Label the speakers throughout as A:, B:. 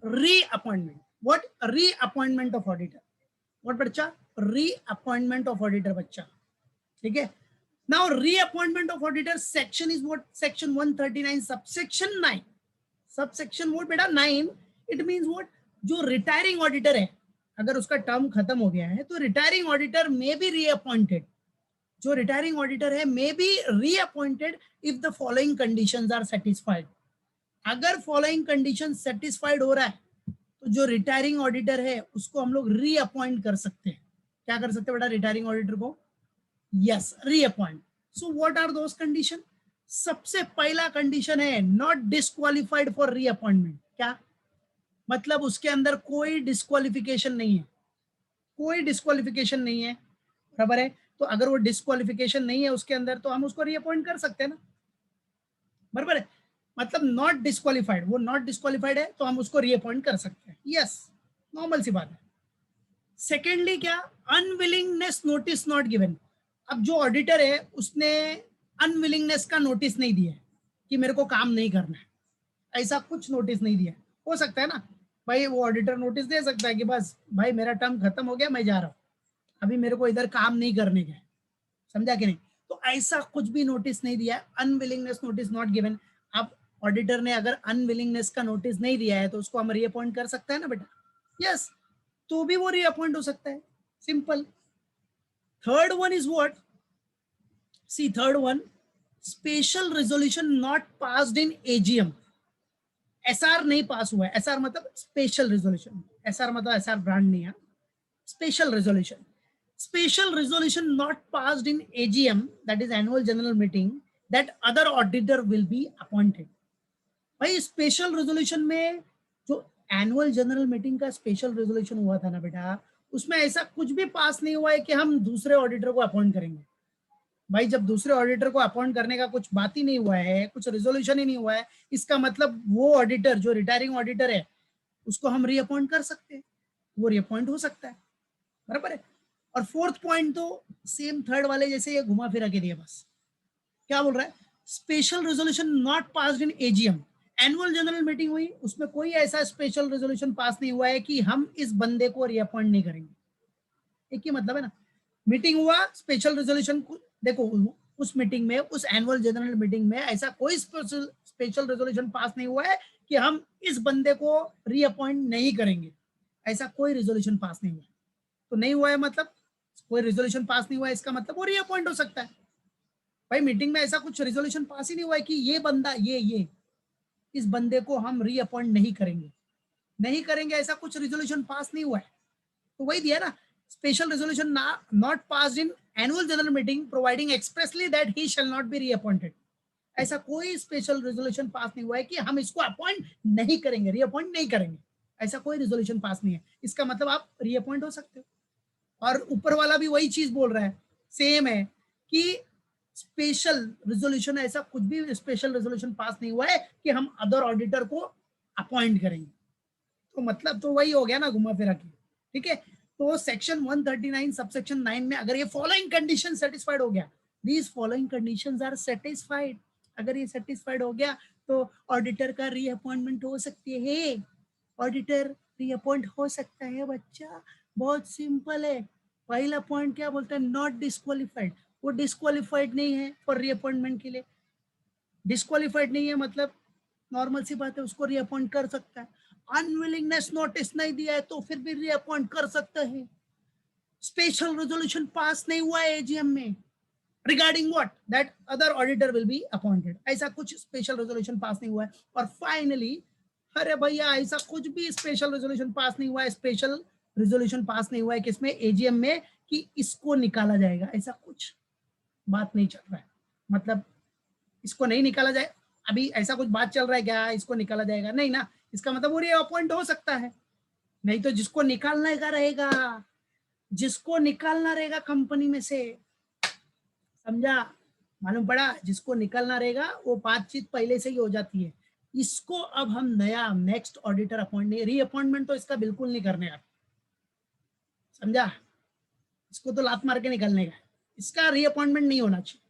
A: Reappointment, what reappointment of auditor, what बच्चा, reappointment of auditor बच्चा, ठीक है। Now reappointment of auditor section is what, section 139 subsection 9, subsection what बेटा 9, it means what, जो retiring auditor है अगर उसका टर्म खत्म हो गया है तो retiring auditor may be reappointed, जो रिटायरिंग ऑडिटर है may be reappointed if the following conditions are satisfied. अगर फॉलोइंग कंडीशन सेटिस्फाइड हो रहा है तो जो रिटायरिंग ऑडिटर है उसको हम लोग रीअपॉइंट कर सकते हैं। क्या कर सकते हैं बेटा रिटायरिंग ऑडिटर को? Yes, reappoint. So what are those condition? सबसे पहला कंडीशन है नॉट डिस्क्वालिफाइड फॉर रीअपॉइंटमेंट। क्या मतलब? उसके अंदर कोई डिस्क्वालिफिकेशन नहीं है, कोई डिस्क्वालिफिकेशन नहीं है, बराबर है। तो अगर वो डिस्क्वालिफिकेशन नहीं है उसके अंदर तो हम उसको रीअपॉइंट कर सकते हैं ना, बराबर है। मतलब नॉट डिस्क्वालिफाइड, वो नॉट डिस्क्वालिफाइड है तो हम उसको रीअपॉइंट कर सकते हैं, यस, नॉर्मल सी बात है। सेकेंडली क्या? Unwillingness notice not given. अब जो ऑडिटर है उसने अनविलिंगनेस का नोटिस नहीं दिया है कि मेरे को काम नहीं करना है, ऐसा कुछ नोटिस नहीं दिया। हो सकता है ना भाई, वो ऑडिटर नोटिस दे सकता है कि बस भाई मेरा टर्म खत्म हो गया, मैं जा रहा हूँ, अभी मेरे को इधर काम नहीं करने का है, समझा कि नहीं? तो ऐसा कुछ भी नोटिस नहीं दिया है, अनविलिंगनेस नोटिस नॉट गिवन। अब ऑडिटर ने अगर अनविलिंगनेस का नोटिस नहीं दिया है तो उसको हम रीअपॉइंट कर सकते हैं ना बेटा, यस, तो भी वो रीअपॉइंट हो सकता है, simple. Third one is what, C third one, special resolution not passed in AGM. SR नहीं पास हुआ है, एसआर मतलब स्पेशल रेजोल्यूशन, एसआर मतलब एसआर ब्रांड नहीं है, special resolution, special resolution not passed in AGM, that is annual general meeting, that other auditor will be appointed। भाई special resolution में जो एनुअल जनरल मीटिंग का स्पेशल रेजोल्यूशन हुआ था ना बेटा, उसमें ऐसा कुछ भी पास नहीं हुआ है कि हम दूसरे ऑडिटर को अपॉइंट करेंगे। भाई जब दूसरे ऑडिटर को अपॉइंट करने का कुछ बात ही नहीं हुआ है, कुछ रेजोल्यूशन ही नहीं हुआ है, इसका मतलब वो ऑडिटर जो रिटायरिंग ऑडिटर है उसको हम रीअपॉइंट कर सकते हैं, वो रीअपॉइंट हो सकता है, बराबर है। और फोर्थ पॉइंट तो सेम थर्ड वाले जैसे ये घुमा फिरा के दिया, बस क्या बोल रहा है, special resolution not passed in AGM. Annual general meeting हुई, उसमें कोई ऐसा स्पेशल रेजोल्यूशन पास नहीं हुआ है कि हम इस बंदे को रीअपॉइंट नहीं करेंगे। एक ही मतलब है ना, मीटिंग हुआ, स्पेशल रेजोल्यूशन, देखो उस मीटिंग में, उस एनुअल जनरल मीटिंग में ऐसा कोई स्पेशल रेजोल्यूशन पास नहीं हुआ है कि हम इस बंदे को रीअपॉइंट नहीं करेंगे, ऐसा कोई रेजोल्यूशन पास नहीं हुआ है। तो नहीं हुआ है मतलब, कोई रेजोल्यूशन पास नहीं हुआ है, इसका मतलब वो रीअपॉइंट हो सकता है। भाई मीटिंग में ऐसा कुछ रेजोल्यूशन पास ही नहीं हुआ है कि ये बंदा ये इस बंदे को हम रीअपॉइंट नहीं करेंगे, नहीं करेंगे, ऐसा कुछ रेजोल्यूशन पास नहीं हुआ है, तो वही दिया ना, special resolution not passed in annual general meeting providing expressly that he shall not be reappointed. ऐसा कोई स्पेशल रेजोल्यूशन पास नहीं हुआ है कि हम इसको अपॉइंट नहीं करेंगे, रीअपॉइंट नहीं करेंगे, ऐसा कोई रेजोल्यूशन पास नहीं है, इसका मतलब आप रीअपॉइंट हो सकते हो। और ऊपर वाला भी वही चीज बोल रहा है, सेम है कि स्पेशल रेजोल्यूशन, ऐसा कुछ भी स्पेशल रेजोल्यूशन पास नहीं हुआ है कि हम अदर ऑडिटर को अपॉइंट करेंगे, तो मतलब तो वही हो गया ना घुमा फिरा के, ठीक है। तो सेक्शन 139 सबसेक्शन 9 में अगर ये फॉलोइंग कंडीशन सेटिस्फाइड हो गया, these following conditions are satisfied, अगर ये सेटिस्फाइड हो गया तो ऑडिटर का रीअपॉइंटमेंट हो सकती है, ऑडिटर रीअपॉइंट हो सकता है बच्चा, बहुत सिंपल है। पहला पॉइंट क्या बोलता है, नॉट डिस्क्वालिफाइड, वो डिस्क्वालिफाइड नहीं है फॉर रीअपॉइंटमेंट के लिए, डिस्क्वालिफाइड नहीं है मतलब नॉर्मल सी बात है, उसको रीअपॉइंट कर सकता है। अनविलिंगनेस नोटिस नहीं दिया है तो फिर भी रीअपॉइंट कर सकता है। स्पेशल रेजोल्यूशन पास नहीं हुआ है एजीएम में regarding what, that other auditor will be appointed, ऐसा कुछ स्पेशल रेजोल्यूशन पास नहीं हुआ है। और फाइनली, अरे भैया ऐसा कुछ भी स्पेशल रेजोल्यूशन पास नहीं हुआ है, स्पेशल रेजोल्यूशन पास नहीं हुआ है किसमें, एजीएम में, कि इसको निकाला जाएगा, ऐसा कुछ बात नहीं चल रहा है, मतलब इसको नहीं निकाला जाए, अभी ऐसा कुछ बात चल रहा है क्या इसको निकाला जाएगा, नहीं ना, इसका मतलब वो अपॉइंट हो सकता है। नहीं तो जिसको निकालने का रहेगा, जिसको निकालना रहेगा कंपनी में से, समझा, मालूम पड़ा, जिसको निकालना रहेगा वो बातचीत पहले से ही हो जाती है। इसको अब हम नया नेक्स्ट ऑडिटर अपॉइंट नहीं, रीअपॉइंटमेंट तो इसका बिल्कुल नहीं करने का, समझा, इसको तो लात मार के निकलने का, इसका रीअपॉइंटमेंट नहीं होना चाहिए,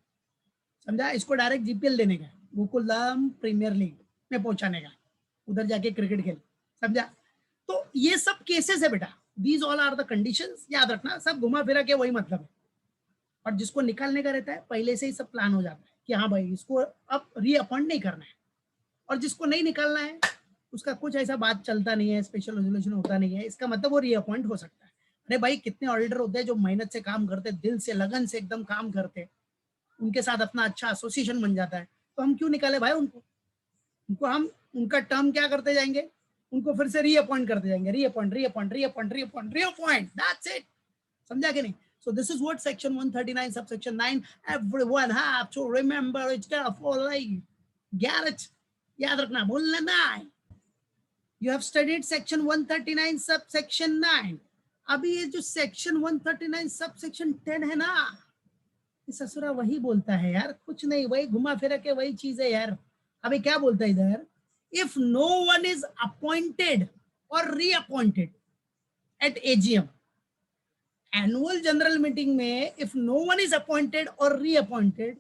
A: समझा, इसको डायरेक्ट जीपीएल देने का, गोकुलधाम प्रीमियर लीग में पहुंचाने का, उधर जाके क्रिकेट खेल, समझा। ये सब केसेस है बेटा, these all are the conditions, याद रखना, सब घुमा फिरा के वही मतलब है। और जिसको निकालने का रहता है पहले से ही सब प्लान हो जाता है कि हाँ भाई इसको अब रीअपॉइंट नहीं करना है, और जिसको नहीं निकालना है उसका कुछ ऐसा बात चलता नहीं है, स्पेशल रेजोल्यूशन होता नहीं है, इसका मतलब वो रीअपॉइंट हो सकता है। अरे भाई कितने ऑडिटर होते हैं जो मेहनत से काम करते, दिल से लगन से एकदम काम करते, उनके साथ अपना अच्छा एसोसिएशन बन जाता है, तो हम क्यों निकाले भाई उनको? उनको हम उनका टर्म क्या करते जाएंगे, उनको फिर से रीअपॉइंट करते जाएंगे, reappoint reappoint reappoint reappoint reappoint, that's it. समझा कि नहीं? So this is what section 139 subsection 9 everyone have to remember it carefully. Get it? याद रखना, भूलना नहीं। You have studied section 139 subsection 9. अभी ये जो section 139 subsection 10 है ना, ये ससुरा वही बोलता है यार, कुछ नहीं, वही घुमा फिरा के वही चीज है यार। अभी क्या बोलता है इधर, if no one is appointed or reappointed at AGM, annual general meeting में if no one is appointed or reappointed,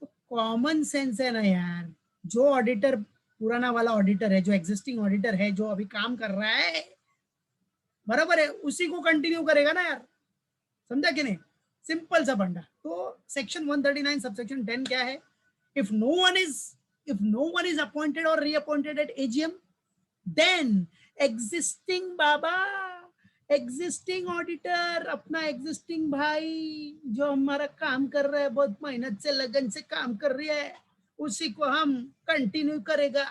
A: तो कॉमन सेंस है ना यार, जो ऑडिटर पुराना वाला ऑडिटर है, जो एग्जिस्टिंग ऑडिटर है, जो अभी काम कर रहा है, बराबर है, उसी को कंटिन्यू करेगा ना यार। समझा कि नहीं? सिंपल सा फंडा। तो सेक्शन 139 सबसेक्शन 10 क्या है, if no one is appointed or reappointed at AGM, then existing बाबा, एग्जिस्टिंग ऑडिटर, अपना एग्जिस्टिंग भाई जो हमारा काम कर रहा है, बहुत मेहनत से लगन से काम कर रही है, उसी को हम कंटिन्यू करेगा।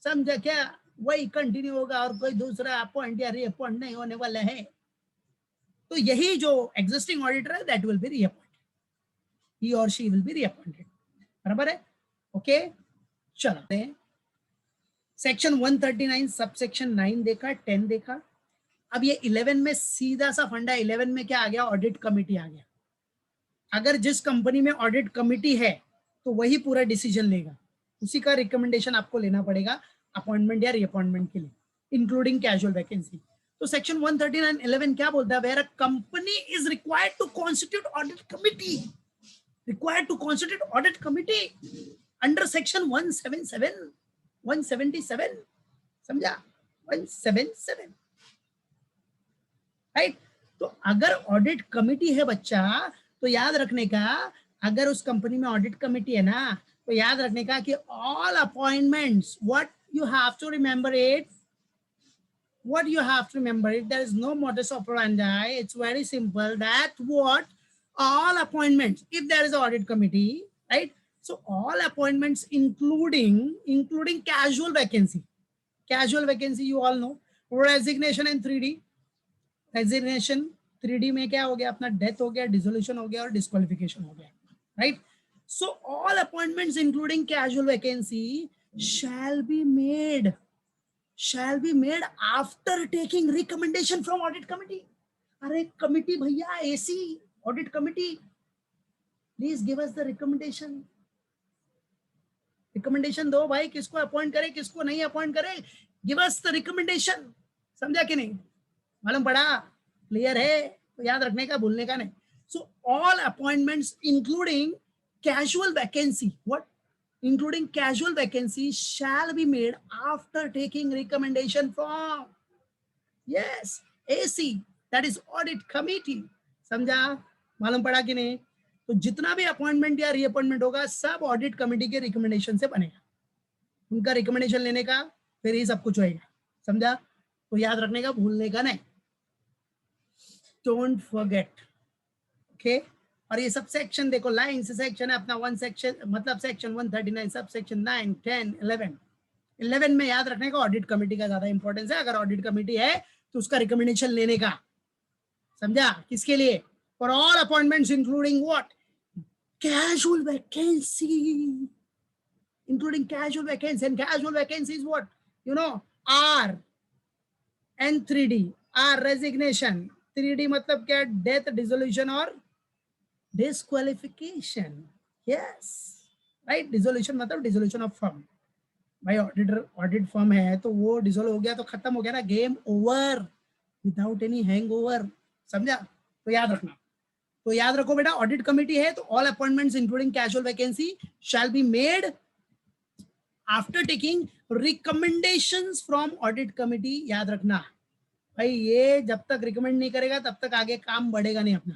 A: समझा क्या? वही कंटिन्यू होगा और कोई दूसरा अपॉइंट या रीअपॉइंट नहीं होने वाला है। तो यही जो एग्जिस्टिंग ऑडिटर है दैट विल बी रीअपॉइंटेड, ही और शी विल बी रीअपॉइंटेड, बराबर है? ओके, चलो सेक्शन 139 सबसेक्शन 9 देखा, 10 देखा। अब ये 11 में सीधा सा फंडा, 11 में क्या आ गया, ऑडिट कमिटी आ गया। अगर जिस कंपनी में ऑडिट कमिटी है तो वही पूरा डिसीजन लेगा, उसी का रिकमेंडेशन आपको लेना पड़ेगा अपॉइंटमेंट या रीअपॉइंटमेंट के लिए, इंक्लूडिंग कैजुअल वैकेंसी। तो सेक्शन 139(11) क्या बोलता है, where a company is required to constitute audit committee, required to constitute audit committee under section 177, समझा, 177, राइट। तो अगर ऑडिट कमिटी है बच्चा, तो याद रखने का, अगर उस कंपनी में ऑडिट कमिटी है ना, तो याद रखने का कि all appointments, what you have to remember it, what you have to remember it, there is no modus operandi, it's very simple, that what all appointments, if there is an audit committee, right, so all appointments including casual vacancy, you all know, resignation and 3D, resignation 3D में क्या हो गया अपना, death हो गया, dissolution हो गया और डिस्क्वालिफिकेशन हो गया, right. So all appointments including casual vacancy shall be made after taking recommendation from audit committee. अरे कमिटी भैया, AC audit committee, please give us the recommendation दो भाई, किसको अपॉइंट करे किसको नहीं अपॉइंट करे, गिव अस द रिकमेंडेशन। समझा कि नहीं? मालूम पड़ा? क्लियर है? तो याद रखने का, भूलने का नहीं। So all appointments including casual vacancy, what, including casual vacancies shall be made after taking recommendation from, yes, AC, that is audit committee। समझा? मालूम पड़ा कि नहीं? तो जितना भी अपॉइंटमेंट या रीअपॉइंटमेंट होगा सब ऑडिट कमिटी के रिकमेंडेशन से बनेगा, उनका रिकमेंडेशन लेने का, फिर ही सब कुछ होएगा। समझा? तो याद रखने का, भूलने का नहीं, डोंट फॉरगेट, ओके। और ये सब सेक्शन देखो, लाइन से सेक्शन है अपना, वन सेक्शन मतलब सेक्शन 139 सब सेक्शन 9, 10, 11 में याद रखने का ऑडिट कमिटी का ज्यादा इंपॉर्टेंस है। अगर ऑडिट कमिटी है तो उसका रिकमेंडेशन लेने का। समझा? किसके लिए? For all appointments including what, casual vacancy, including casual vacancy, and casual vacancy is what, you know, R and 3D, R resignation, 3D मतलब क्या, डेथ, डिसोल्यूशन और डिस्क्वालिफिकेशन, यस, राइट। डिसोल्यूशन मतलब डिसोल्यूशन ऑफ फर्म, भाई audit firm है तो वो dissolve हो गया तो खत्म हो गया ना, game over without any hangover. समझा? तो याद रखना, तो याद रखो बेटा, ऑडिट कमिटी है तो all appointments including casual vacancy shall be made after taking recommendations from audit committee. याद रखना, भाई ये जब तक रिकमेंड नहीं करेगा तब तक आगे काम बढ़ेगा नहीं अपना।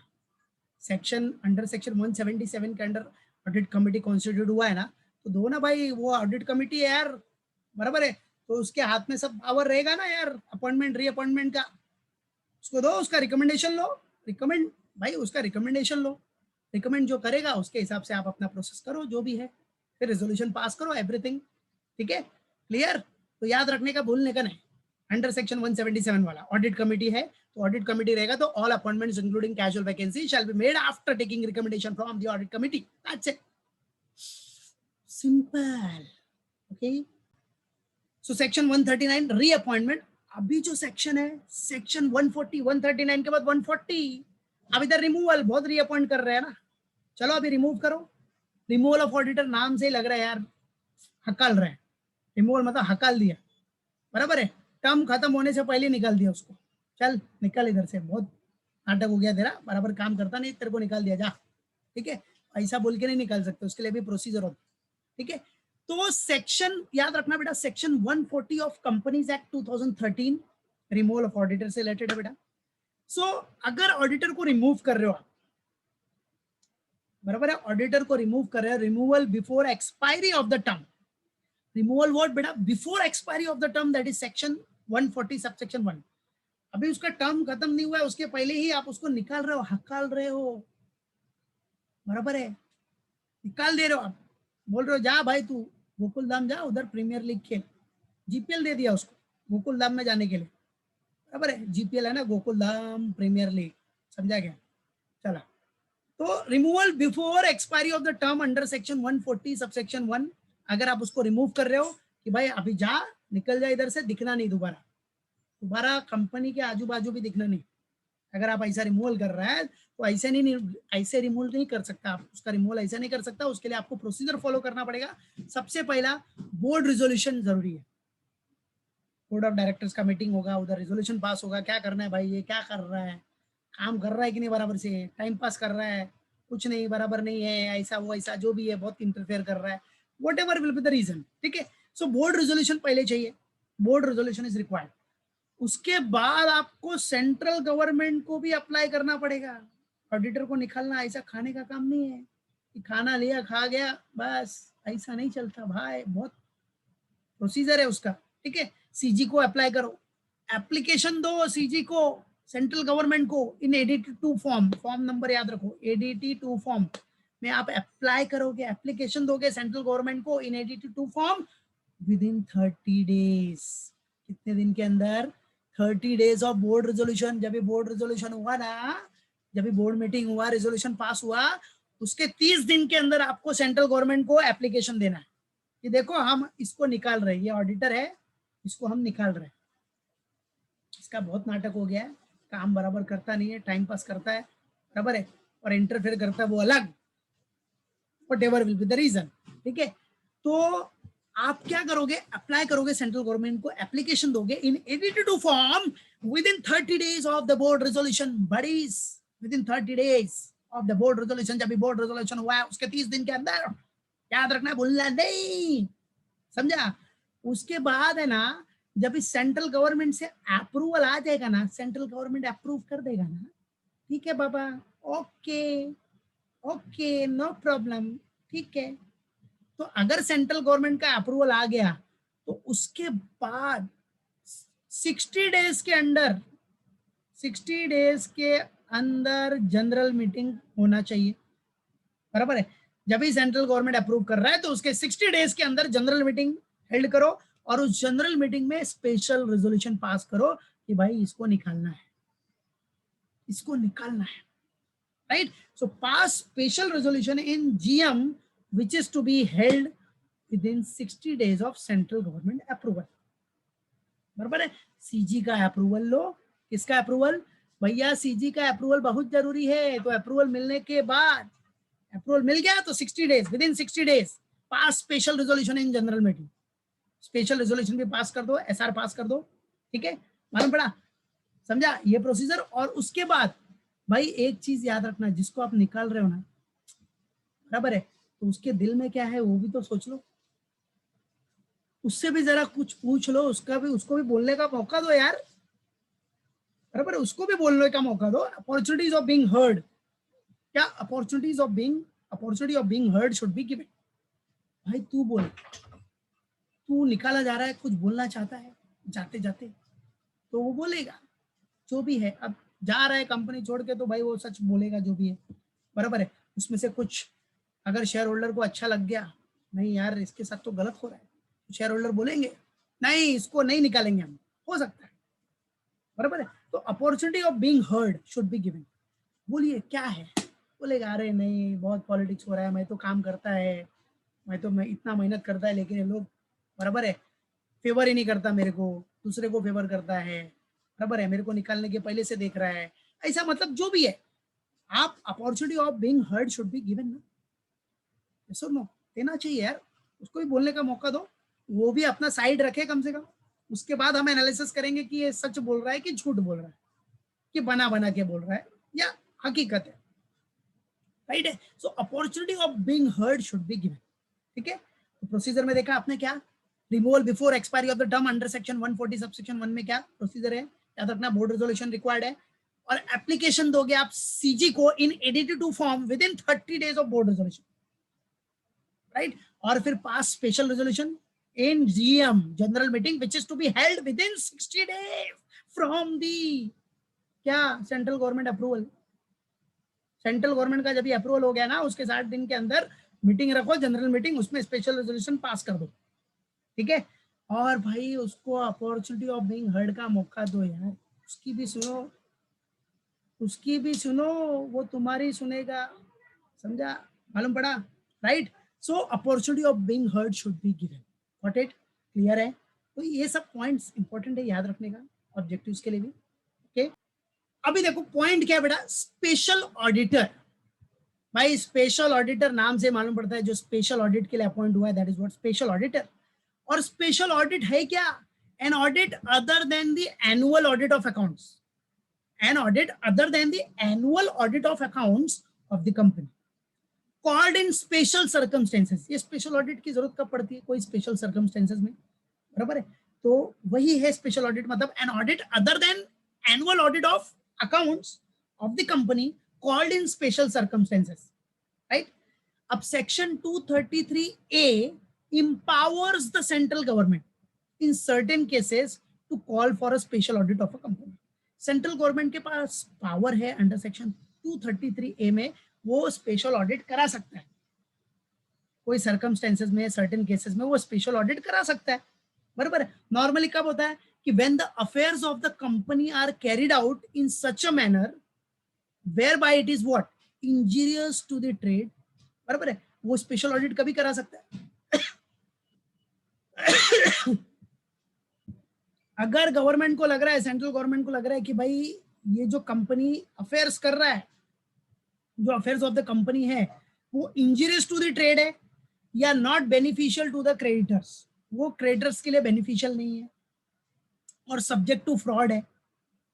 A: सेक्शन अंडर सेक्शन 177 के अंडर ऑडिट कमेटी कॉन्स्टिट्यूट हुआ है ना, तो दो ना भाई, वो ऑडिट कमेटी है यार, बराबर है, तो उसके हाथ में सब पावर रहेगा ना यार, अपॉइंटमेंट रीअपॉइंटमेंट का, उसको दो, उसका रिकमेंडेशन लो, रिकमेंड भाई उसका रिकमेंडेशन लो, रिकमेंड जो करेगा उसके हिसाब से आप अपना प्रोसेस करो जो भी है, फिर रेजोल्यूशन पास करो, एवरीथिंग ठीक है, क्लियर। तो याद रखने का, भूलने का नहीं। अंडर सेक्शन 177 वाला ऑडिट कमेटी है, तो ऑडिट कमेटी रहेगा तो all appointments including casual vacancy shall be made after taking recommendation from the audit committee, that's it, simple, okay. So section 139 reappointment, अभी जो सेक्शन है सेक्शन 140, 139 के बाद 140, अब इधर रिमूवल, बहुत रीअपॉइंट कर रहे हैं ना, चलो अभी रिमूव करो। रिमूवल ऑफ ऑडिटर नाम से ही लग रहा है यार, हकाल रहे हैं, रिमूवल मतलब हकाल दिया, बराबर है, टर्म खत्म होने से पहले निकाल दिया उसको, चल निकल इधर से, बहुत नाटक हो गया तेरा, बराबर काम करता नहीं, तेरे को निकाल दिया, जा, ठीक है, ऐसा बोल के नहीं निकाल सकते, उसके लिए भी प्रोसीजर होता है, ठीक है। तो सेक्शन याद रखना बेटा, section 140 of companies act 2013 removal of auditor से रिलेटेड है बेटा। सो अगर ऑडिटर को रिमूव कर रहे हो आप, बराबर है, ऑडिटर को रिमूव कर रहे हो, removal before expiry of the term, removal what बेटा, before expiry of the term, that is section 140 subsection 1, अभी उसका टर्म खत्म नहीं हुआ है, उसके पहले ही आप उसको निकाल रहे हो, हकाल रहे हो, बराबर है, निकाल दे रहे हो आप, बोल रहे हो जा भाई तू गोकुल धाम जा, उधर प्रीमियर लीग खेल, जीपीएल दे दिया उसको गोकुल धाम में जाने के लिए, बराबर है, जीपीएल है ना, गोकुल धाम प्रीमियर लीग, समझा गया, चला। तो removal before expiry of the term under section 140 subsection 1, अगर आप उसको रिमूव कर रहे हो कि भाई अभी जा, निकल जा इधर से, दिखना नहीं दोबारा, दोबारा कंपनी के आजू बाजू भी दिखना नहीं, अगर आप ऐसा रिमूवल कर रहा है तो ऐसे नहीं, ऐसे रिमूवल नहीं कर सकता आप, उसका रिमूवल ऐसा नहीं कर सकता, उसके लिए आपको प्रोसीजर फॉलो करना पड़ेगा। सबसे पहला बोर्ड रिजोल्यूशन जरूरी है, बोर्ड ऑफ डायरेक्टर्स का मीटिंग होगा, उधर रिजोल्यूशन पास होगा, क्या करना है भाई, ये क्या कर रहा है, काम कर रहा है कि नहीं बराबर से, टाइम पास कर रहा है, कुछ नहीं बराबर नहीं है, ऐसा वो ऐसा जो भी है, बहुत इंटरफेयर कर रहा है, whatever will be the reason, ठीक है। सो बोर्ड रिजोल्यूशन पहले चाहिए, बोर्ड रिजोल्यूशन इज रिक्वायर्ड। उसके बाद आपको सेंट्रल गवर्नमेंट को भी अप्लाई करना पड़ेगा, ऑडिटर को निकालना ऐसा खाने का काम नहीं है कि खाना लिया खा गया बस, ऐसा नहीं चलता भाई, बहुत प्रोसीजर है उसका, ठीक है। सीजी को अप्लाई करो, एप्लीकेशन दो सीजी को, सेंट्रल गवर्नमेंट को, in ADT 2 form, form number याद रखो, एडीटी 2 फॉर्म में आप अप्लाई करोगे, एप्लीकेशन दोगे सेंट्रल गवर्नमेंट को in ADT 2 form within 30 days, कितने दिन के अंदर, 30 डेज ऑफ बोर्ड रेजोल्यूशन। जब ये बोर्ड रेजोल्यूशन हुआ ना, जब ये बोर्ड मीटिंग हुआ, रेजोल्यूशन पास हुआ, उसके 30 दिन के अंदर आपको सेंट्रल गवर्नमेंट को एप्लीकेशन देना है कि देखो हम इसको निकाल रहे हैं, ये ऑडिटर है, इसको हम निकाल रहे हैं, इसका बहुत नाटक हो गया है, काम बराबर करता नहीं है, टाइम पास करता है, बराबर है, और इंटरफेयर करता है वो अलग, whatever will be the reason, ठीक है। तो आप क्या करोगे, अप्लाई करोगे सेंट्रल गवर्नमेंट को, एप्लीकेशन दोगे in edited form within 30 days of the board resolution, buddies within 30 days of the board resolution, जब भी बोर्ड रेजोल्यूशन हुआ है उसके 30 दिन के अंदर, याद रखना, भूलना नहीं, समझा। उसके बाद है ना, जब इस सेंट्रल गवर्नमेंट से अप्रूवल आ जाएगा ना, सेंट्रल गवर्नमेंट अप्रूव कर देगा ना, ठीक है बाबा, ओके ओके नो प्रॉब्लम, ठीक है। तो अगर सेंट्रल गवर्नमेंट का अप्रूवल आ गया तो उसके बाद 60 डेज के अंदर, 60 डेज के अंदर जनरल मीटिंग होना चाहिए, बराबर है। जब भी सेंट्रल गवर्नमेंट अप्रूव कर रहा है तो उसके 60 डेज के अंदर जनरल मीटिंग हेल्ड करो, और उस जनरल मीटिंग में स्पेशल रेजोल्यूशन पास करो कि भाई इसको निकालना है, इसको निकालना है, right. So pass special resolution in GM which is to be held within 60 days of central government approval, बराबर है। सीजी का अप्रूवल लो, किसका अप्रूवल भैया, सीजी का अप्रूवल बहुत जरूरी है, तो अप्रूवल मिलने के बाद, अप्रूवल मिल गया तो 60 days, with in 60 days pass special resolution in general meeting, special resolution भी पास कर दो, एसआर पास कर दो, ठीक है, मालूम पड़ा, समझा ये प्रोसीजर। और उसके बाद भाई एक चीज याद रखना, जिसको आप निकाल रहे हो ना, बराबर है, तो उसके दिल में क्या है वो भी तो सोच लो, उससे भी जरा कुछ पूछ लो, उसका भी, उसको भी बोलने का मौका दो यार, बराबर है, उसको भी बोलने का मौका दो. अपॉर्चुनिटीज ऑफ बीइंग हर्ड, क्या opportunity of being heard should be given. भाई तू बोल, तू निकाला जा रहा है, कुछ बोलना चाहता है जाते जाते, तो वो बोलेगा जो भी है. अब जा रहा है कंपनी छोड़ के, तो भाई वो सच बोलेगा जो भी है, बराबर है. उसमें से कुछ अगर शेयर होल्डर को अच्छा लग गया, नहीं यार इसके साथ तो गलत हो रहा है, तो शेयर होल्डर बोलेंगे नहीं इसको नहीं निकालेंगे हम, हो सकता है, बराबर है. तो opportunity of being heard should be given. बोलिए क्या है, बोलेगा अरे नहीं बहुत पॉलिटिक्स हो रहा है, मैं तो काम करता है, मैं इतना मेहनत करता है, लेकिन ये लोग, बराबर है, फेवर ही नहीं करता मेरे को, दूसरे को फेवर करता है, बराबर है, मेरे को निकालने के पहले से देख रहा है. ऐसा मतलब जो भी है, आप opportunity of being heard should be given ना. यस और नो, देना चाहिए यार, उसको भी बोलने का मौका दो, वो भी अपना साइड रखे कम से कम. उसके बाद हम एनालिसिस करेंगे कि ये सच बोल रहा है कि झूठ बोल रहा है, कि बना बना के बोल रहा है या हकीकत है, राइट है. So opportunity of being heard should be given. ठीक है, तो प्रोसीजर में देखा आपने क्या, removal before expiry of the term under section 140 subsection 1 में क्या प्रोसीजर है, याद रखना, बोर्ड रेजोल्यूशन रिक्वायर्ड है, और एप्लीकेशन दोगे आप सीजी को in edited two form within 30 days of board resolution, right. और फिर pass special resolution in GM general meeting which is to be held within 60 days from the क्या central government approval. Central government का जब ये approval हो गया ना, उसके 60 दिन के अंदर मीटिंग रखो, जनरल मीटिंग, उसमें स्पेशल रेजोल्यूशन पास कर दो. ठीक है, और भाई उसको अपॉर्चुनिटी ऑफ बीइंग हर्ड का मौका दो यार, उसकी भी सुनो, उसकी भी सुनो, वो तुम्हारी सुनेगा, समझा, मालूम पड़ा, right. So opportunity of being heard should be given. Got it, clear है. तो ये सब पॉइंट्स इंपॉर्टेंट है याद रखने का ऑब्जेक्टिव्स के लिए भी. ओके, अभी देखो पॉइंट क्या है बेटा, स्पेशल ऑडिटर. भाई स्पेशल ऑडिटर नाम से मालूम पड़ता है, जो स्पेशल ऑडिट के लिए अपॉइंट हुआ है, that is what special auditor. और स्पेशल ऑडिट है क्या, an audit other than the annual audit of accounts, an audit other than the annual audit of accounts of the company, called in special circumstances. ये special audit की जरूरत कब पड़ती है, कोई स्पेशल सर्कमस्टेंसेस में, बराबर है. तो वही है स्पेशल ऑडिट, मतलब an audit other than annual audit of accounts of the company called in special circumstances, right. अब section 233A empowers the central government in certain cases to call for a special audit of a company. Central government के पास power है under section 233A में, वो special audit करा सकता है, कोई circumstances में, सर्टेन केसेस में वो स्पेशल ऑडिट करा सकता है, बराबर है. नॉर्मली कब होता है कि when the affairs of the company are carried out in such a manner whereby it is what injurious to the trade, बराबर है, वो स्पेशल ऑडिट कभी करा सकता है. अगर गवर्नमेंट को लग रहा है, सेंट्रल गवर्नमेंट को लग रहा है कि भाई ये जो कंपनी अफेयर्स कर रहा है, जो अफेयर्स ऑफ द कंपनी है, वो इंजीरियस टू द ट्रेड है या not beneficial to the creditors, वो क्रेडिटर्स के लिए बेनिफिशियल नहीं है और सब्जेक्ट टू फ्रॉड है,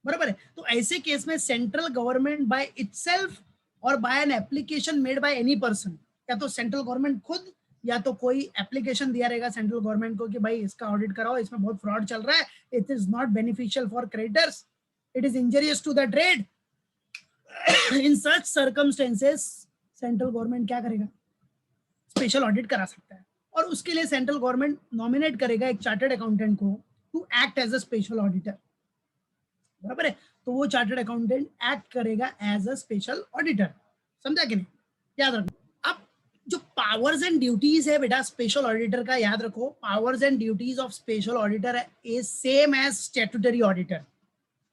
A: बराबर है. तो ऐसे केस में सेंट्रल गवर्नमेंट बाय इटसेल्फ और by an application made by any person, या तो सेंट्रल गवर्नमेंट खुद या तो कोई एप्लीकेशन दिया रहेगा सेंट्रल गवर्नमेंट को कि भाई इसका ऑडिट कराओ, इसमें बहुत फ्रॉड चल रहा है, it is not beneficial for creditors, it is injurious to the trade. In such circumstances central government क्या करेगा, स्पेशल ऑडिट करा सकता है, और उसके लिए सेंट्रल गवर्नमेंट नॉमिनेट करेगा एक चार्टर्ड अकाउंटेंट को to act as a special auditor, बराबर है. तो वो चार्टर्ड अकाउंटेंट एक्ट करेगा एज अ स्पेशल ऑडिटर, समझा कि नहीं, याद रखो. अब जो पावर्स एंड ड्यूटीज है बेटा स्पेशल ऑडिटर का, याद रखो, powers and duties of special auditor is same as statutory auditor,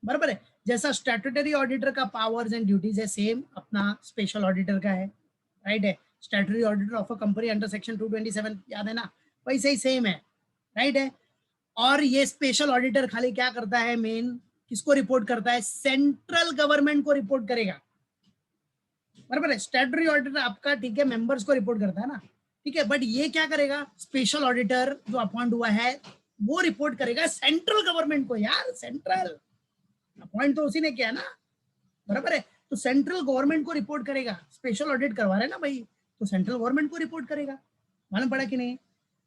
A: बराबर है. जैसा स्टैट्यूटरी ऑडिटर का पावर्स एंड ड्यूटीज है, सेम अपना स्पेशल ऑडिटर का है, राइट है. Statutory auditor of a company under section 227, याद है ना, वैसे ही सेम है, राइट है. और ये स्पेशल ऑडिटर खाली क्या करता है, मेन किसको रिपोर्ट करता है, सेंट्रल गवर्नमेंट को रिपोर्ट करेगा, बराबर है. स्टैट्यूटरी ऑडिटर आपका, ठीक है, मेंबर्स को रिपोर्ट करता है ना, ठीक है, बट ये क्या करेगा, स्पेशल ऑडिटर जो अपॉइंट हुआ है वो रिपोर्ट करेगा सेंट्रल गवर्नमेंट को. यार सेंट्रल अपॉइंट तो उसी ने किया ना, बराबर है. तो सेंट्रल गवर्नमेंट को रिपोर्ट करेगा, स्पेशल ऑडिट करवा रहे हैं ना भाई, तो सेंट्रल गवर्नमेंट को रिपोर्ट करेगा, मालूम पड़ा कि नहीं.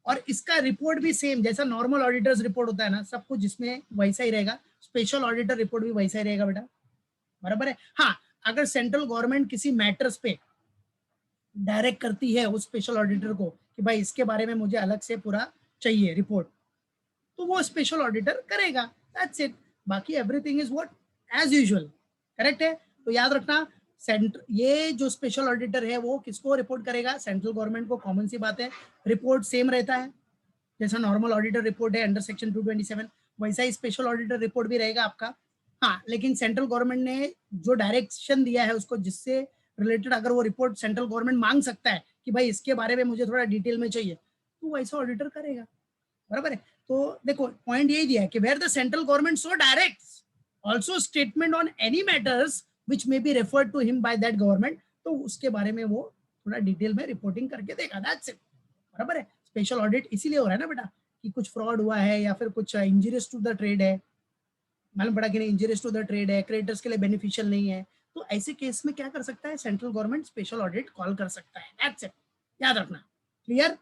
A: और इसका रिपोर्ट भी सेम जैसा नॉर्मल ऑडिटर्स रिपोर्ट होता है ना, सब कुछ इसमें वैसा ही रहेगा, स्पेशल ऑडिटर रिपोर्ट भी वैसा ही रहेगा बेटा, बराबर है। हाँ, अगर सेंट्रल गवर्नमेंट किसी मैटर्स पे डायरेक्ट करती है उस स्पेशल ऑडिटर को कि भाई इसके बारे में मुझे अलग से पूरा चाहिए रिपोर्ट, तो वो स्पेशल ऑडिटर करेगा, दैट्स इट। बाकी everything is what as usual, correct है। तो याद रखना, ये जो स्पेशल ऑडिटर है वो किसको रिपोर्ट करेगा, सेंट्रल गवर्नमेंट को, कॉमन सी बात है। रिपोर्ट सेम रहता है, जैसा नॉर्मल ऑडिटर रिपोर्ट है अंडर सेक्शन 227, वैसा ही स्पेशल ऑडिटर रिपोर्ट भी रहेगा आपका। हाँ, लेकिन सेंट्रल गवर्नमेंट ने जो डायरेक्शन दिया है उसको, जिससे रिलेटेड अगर वो रिपोर्ट सेंट्रल गवर्नमेंट मांग सकता है कि भाई इसके बारे में मुझे थोड़ा डिटेल में चाहिए, तो वैसा ऑडिटर करेगा, बराबर है। तो देखो पॉइंट यही दिया है कि where the central government so directs also statement on any matters which may be referred to him by that government, तो उसके बारे में वो थोड़ा डिटेल में रिपोर्टिंग करके देगा, दैट्स इट, बराबर है। स्पेशल ऑडिट इसीलिए हो रहा है ना बेटा कि कुछ फ्रॉड हुआ है या फिर कुछ इंजरियस टू द ट्रेड है, मालूम पड़ा कि नहीं, इंजरियस टू द ट्रेड है, क्रेडिटर्स के लिए बेनिफिशियल नहीं है, तो ऐसे केस में क्या कर सकता है central government, special audit call कर सकता है, दैट्स इट, याद रखना, क्लियर।